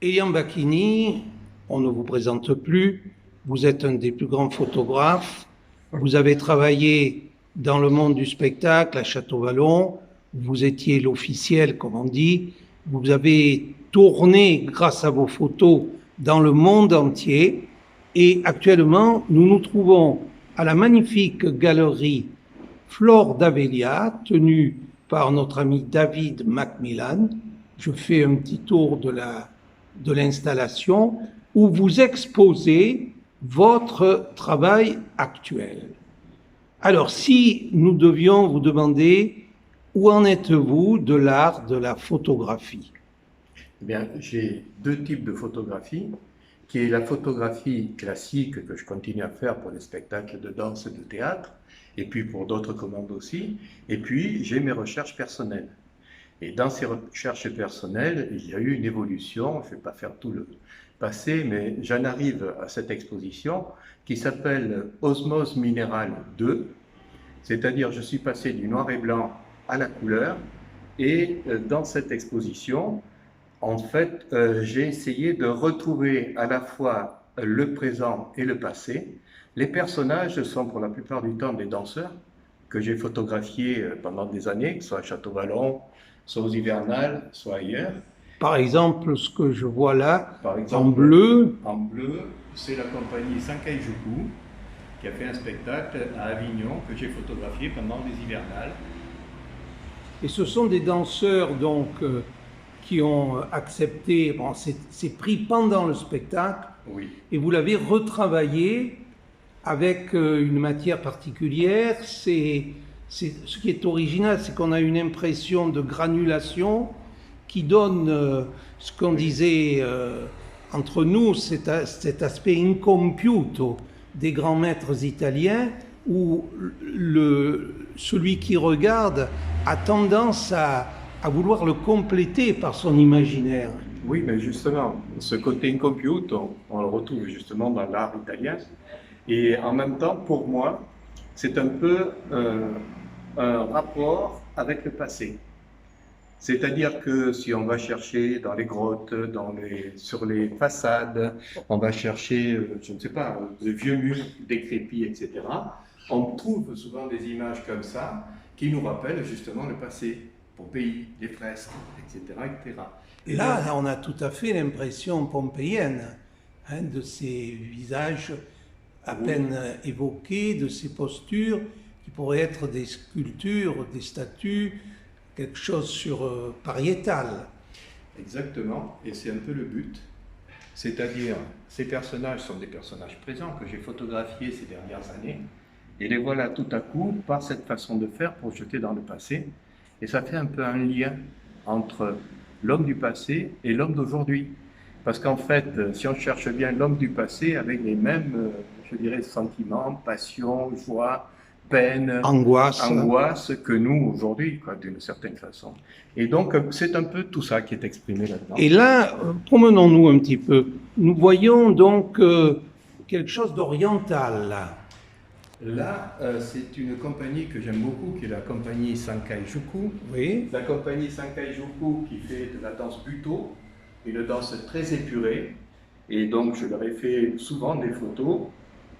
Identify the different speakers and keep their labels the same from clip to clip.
Speaker 1: Elian Bacchini, on ne vous présente plus, vous êtes un des plus grands photographes, vous avez travaillé dans le monde du spectacle à Château-Vallon, vous étiez l'officiel, comme on dit, vous avez tourné grâce à vos photos dans le monde entier et actuellement nous nous trouvons à la magnifique galerie Flore d'Avelia tenue par notre ami David Macmillan. Je fais un petit tour de l'installation où vous exposez votre travail actuel. Alors, si nous devions vous demander où en êtes-vous de l'art de la photographie?
Speaker 2: Eh bien, j'ai deux types de photographie, qui est la photographie classique que je continue à faire pour les spectacles de danse et de théâtre, et puis pour d'autres commandes aussi, et puis j'ai mes recherches personnelles. Et dans ces recherches personnelles, il y a eu une évolution, je ne vais pas faire tout le passé, mais j'en arrive à cette exposition qui s'appelle Osmose Minérale 2, c'est-à-dire je suis passé du noir et blanc à la couleur, et dans cette exposition, en fait, j'ai essayé de retrouver à la fois le présent et le passé. Les personnages sont pour la plupart du temps des danseurs que j'ai photographiés pendant des années, que ce soit à Château-Vallon, soit aux Hivernales, soit ailleurs.
Speaker 1: Par exemple, ce que je vois là,
Speaker 2: Par exemple,
Speaker 1: en bleu.
Speaker 2: En bleu, c'est la compagnie Sankei-juku qui a fait un spectacle à Avignon que j'ai photographié pendant les Hivernales.
Speaker 1: Et ce sont des danseurs donc qui ont accepté, bon, c'est pris pendant le spectacle,
Speaker 2: Oui.
Speaker 1: et vous l'avez retravaillé avec une matière particulière. C'est ce qui est original, c'est qu'on a une impression de granulation qui donne ce qu'on disait entre nous, cet aspect incompiuto des grands maîtres italiens, où celui qui regarde a tendance à vouloir le compléter par son imaginaire.
Speaker 2: Oui, mais justement, ce côté incompiuto, on le retrouve justement dans l'art italien. Et en même temps, pour moi, c'est un peu un rapport avec le passé. C'est-à-dire que si on va chercher dans les grottes, sur les façades, on va chercher, je ne sais pas, de vieux murs décrépits, etc., on trouve souvent des images comme ça qui nous rappellent justement le passé, Pompéi, les fresques, etc., etc.
Speaker 1: Et là, on a tout à fait l'impression pompéienne, hein, de ces visages à peine évoqués, de ces postures qui pourraient être des sculptures, des statues, quelque chose sur pariétal.
Speaker 2: Exactement, et c'est un peu le but. C'est-à-dire, ces personnages sont des personnages présents que j'ai photographiés ces dernières années, et les voilà tout à coup, par cette façon de faire, projetés dans le passé, et ça fait un peu un lien entre l'homme du passé et l'homme d'aujourd'hui. Parce qu'en fait, si on cherche bien l'homme du passé avec les mêmes, je dirais, sentiments, passion, joie, peine, angoisse que nous aujourd'hui, d'une certaine façon. Et donc, c'est un peu tout ça qui est exprimé là-dedans.
Speaker 1: Et là, promenons-nous un petit peu. Nous voyons donc quelque chose d'oriental là.
Speaker 2: Là, c'est une compagnie que j'aime beaucoup, qui est la compagnie Sankei-juku.
Speaker 1: Oui.
Speaker 2: La compagnie Sankei-juku qui fait de la danse buto, une danse très épurée. Et donc, je leur ai fait souvent des photos.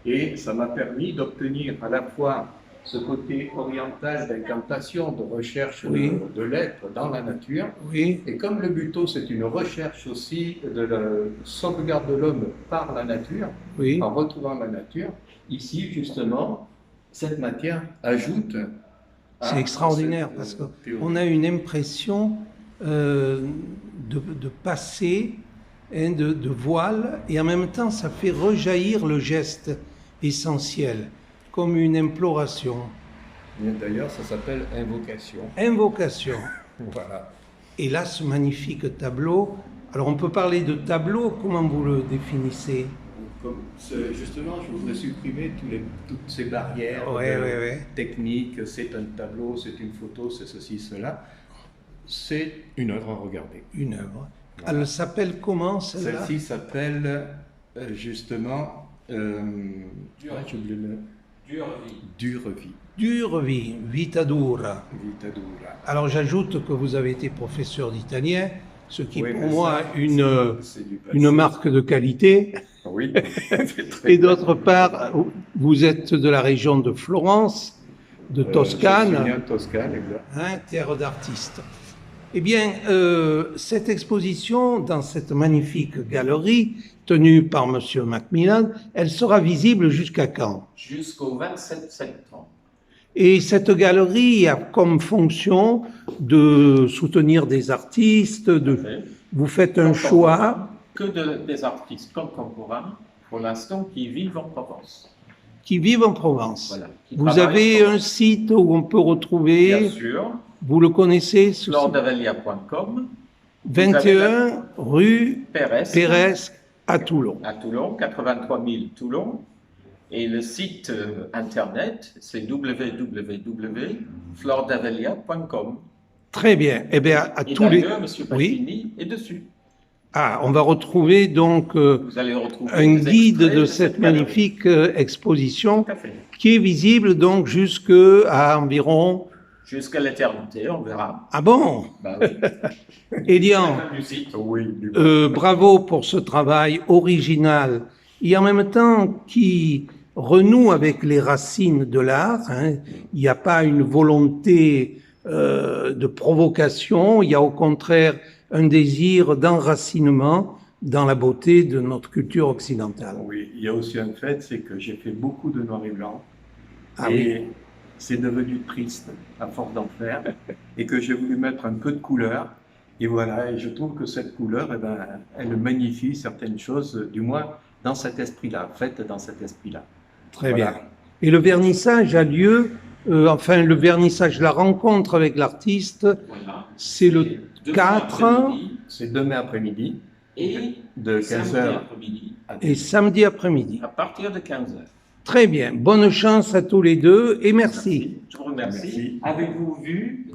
Speaker 2: Et ça m'a permis d'obtenir à la fois ce côté oriental d'incantation, de recherche de l'être dans la nature.
Speaker 1: Oui.
Speaker 2: Et comme le buto, c'est une recherche aussi de la sauvegarde de l'homme par la nature, en retrouvant la nature, ici, justement, cette matière ajoute...
Speaker 1: C'est extraordinaire parce qu'on a une impression de passé, hein, de voile, et en même temps, ça fait rejaillir le geste essentiel, comme une imploration.
Speaker 2: D'ailleurs, ça s'appelle invocation.
Speaker 1: Invocation.
Speaker 2: Voilà.
Speaker 1: Et là, ce magnifique tableau, alors on peut parler de tableau, comment vous le définissez?
Speaker 2: Justement, je voudrais supprimer toutes ces barrières techniques. C'est un tableau, c'est une photo, c'est ceci, cela. C'est une œuvre à regarder.
Speaker 1: Une œuvre. Voilà. Elle s'appelle comment, celle-là?
Speaker 2: Celle-ci s'appelle justement... Dure vie.
Speaker 1: Dure vie, vita dura.
Speaker 2: Vita dura.
Speaker 1: Alors j'ajoute que vous avez été professeur d'italien, ce qui
Speaker 2: Oui,
Speaker 1: pour
Speaker 2: mais
Speaker 1: moi
Speaker 2: ça, c'est du passé.
Speaker 1: une marque de qualité.
Speaker 2: Oui. C'est très
Speaker 1: Et
Speaker 2: bien.
Speaker 1: d'autre part, vous êtes de la région de Florence, de
Speaker 2: Je suis
Speaker 1: Toscane,
Speaker 2: né en Toscane, exact.
Speaker 1: hein, terre d'artistes. Eh bien, cette exposition, dans cette magnifique galerie tenue par Monsieur Macmillan, elle sera visible jusqu'à quand?
Speaker 3: Jusqu'au 27 septembre.
Speaker 1: Et cette galerie a comme fonction de soutenir des artistes, vous faites un choix
Speaker 3: Des artistes contemporains, pour l'instant, qui vivent en Provence.
Speaker 1: qui vivent en Provence.
Speaker 3: Voilà, qui
Speaker 1: Vous
Speaker 3: travaillent
Speaker 1: avez
Speaker 3: en
Speaker 1: un
Speaker 3: Provence.
Speaker 1: site où on peut retrouver,
Speaker 3: Bien sûr,
Speaker 1: vous le connaissez, ce site
Speaker 3: flordavelia.com,
Speaker 1: 21 rue
Speaker 3: Pérez,
Speaker 1: Pérez à Toulon.
Speaker 3: à Toulon, 83 000 Toulon. Et le site internet, c'est www.flordavelia.com.
Speaker 1: Très bien. Eh bien, à
Speaker 3: Et
Speaker 1: tous les...
Speaker 3: d'ailleurs, M. Pacini est dessus.
Speaker 1: Ah, on va retrouver donc
Speaker 3: Vous allez retrouver
Speaker 1: un
Speaker 3: des
Speaker 1: guide
Speaker 3: extraits
Speaker 1: de cette
Speaker 3: galerie.
Speaker 1: magnifique exposition
Speaker 3: Tout à fait.
Speaker 1: qui est visible donc jusqu'à environ...
Speaker 3: Jusqu'à l'éternité, on verra.
Speaker 1: Ah bon?
Speaker 3: Bah oui.
Speaker 1: Elian,
Speaker 3: Du site.
Speaker 2: Oui, du
Speaker 1: bravo pour ce travail original et en même temps qui renoue avec les racines de l'art, hein. Il n'y a pas une volonté de provocation, il y a au contraire un désir d'enracinement dans la beauté de notre culture occidentale.
Speaker 2: Oui, il y a aussi un fait, c'est que j'ai fait beaucoup de noir et blanc.
Speaker 1: Ah
Speaker 2: et
Speaker 1: oui.
Speaker 2: c'est devenu triste à force d'en faire. Et que j'ai voulu mettre un peu de couleur. Et voilà, et je trouve que cette couleur, eh ben, elle magnifie certaines choses, du moins dans cet esprit-là, faites dans cet esprit-là.
Speaker 1: Très
Speaker 2: Voilà.
Speaker 1: bien. Et le vernissage a lieu, le vernissage, la rencontre avec l'artiste,
Speaker 3: Voilà.
Speaker 1: c'est le
Speaker 3: demain
Speaker 1: 4
Speaker 3: après-midi
Speaker 2: C'est demain après-midi,
Speaker 3: et
Speaker 2: de
Speaker 3: samedi
Speaker 2: 15h
Speaker 3: après-mmidi,
Speaker 1: et samedi après-midi.
Speaker 3: à partir de 15h.
Speaker 1: Très bien. Bonne chance à tous les deux et merci.
Speaker 3: Je vous remercie.
Speaker 2: Merci.
Speaker 3: Avez-vous vu